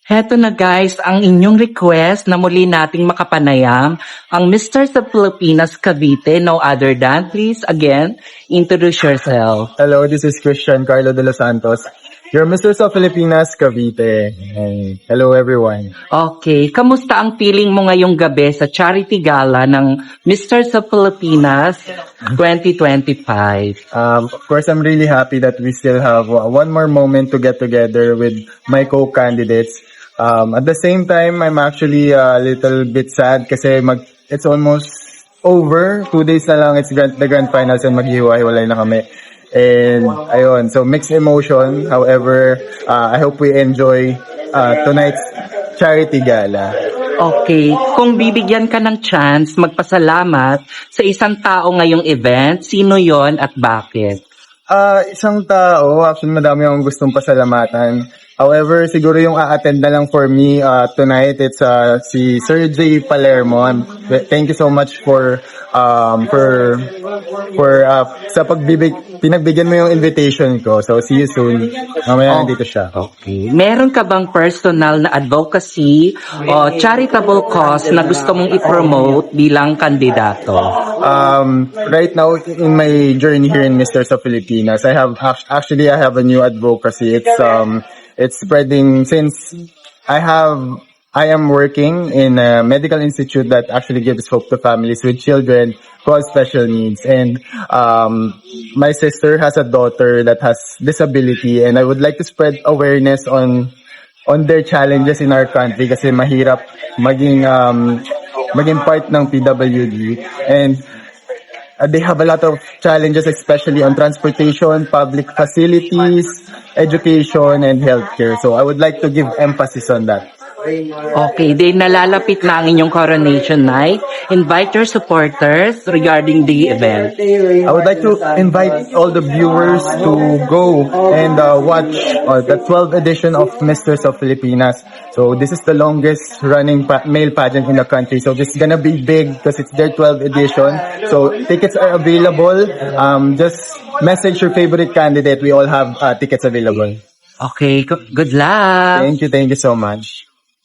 Heto na guys, ang inyong request na muli nating makapanayam, ang Mr. sa Pilipinas Cavite, no other than, please again, introduce yourself. Hello, this is Christian Carlo de los Santos, your Mr. sa Filipinas Cavite. And hello everyone. Okay, kamusta ang feeling mo ngayong gabi sa charity gala ng Mr. sa Pilipinas 2025? Of course, I'm really happy that we still have one more moment to get together with my co-candidates. At the same time, I'm actually a little bit sad kasi it's almost over. 2 days na lang, it's the grand finals and maghihiwa-hiwalay na kami. And ayun, so mixed emotion. However, I hope we enjoy tonight's charity gala. Okay, kung bibigyan ka ng chance magpasalamat sa isang tao ngayong event, sino yon at bakit? Isang tao, actually madami akong gustong pasalamatan. However, siguro yung a-attend na lang for me tonight, it's si Sir J. Palermo. Thank you so much for sa pinagbigyan mo yung invitation ko. So see you soon. Mamaya nandito siya. Okay. Meron ka bang personal na advocacy o charitable cause na gusto mong i-promote bilang kandidato? Right now in my journey here in Mr. sa Pilipinas, I have a new advocacy. It's spreading since I am working in a medical institute that actually gives hope to families with children who have special needs. And my sister has a daughter that has disability, and I would like to spread awareness on their challenges in our country kasi mahirap maging part ng PWD. And they have a lot of challenges, especially on transportation, public facilities, education, and healthcare. So I would like to give emphasis on that. Okay, then nalalapit na ang inyong coronation night. Invite your supporters regarding the event. I would like to invite all the viewers to go and watch the 12th edition of Mr. sa Filipinas. So this is the longest running male pageant in the country. So this is gonna be big because it's their 12th edition. So tickets are available. Just message your favorite candidate. We all have tickets available. Okay, good luck! Thank you so much.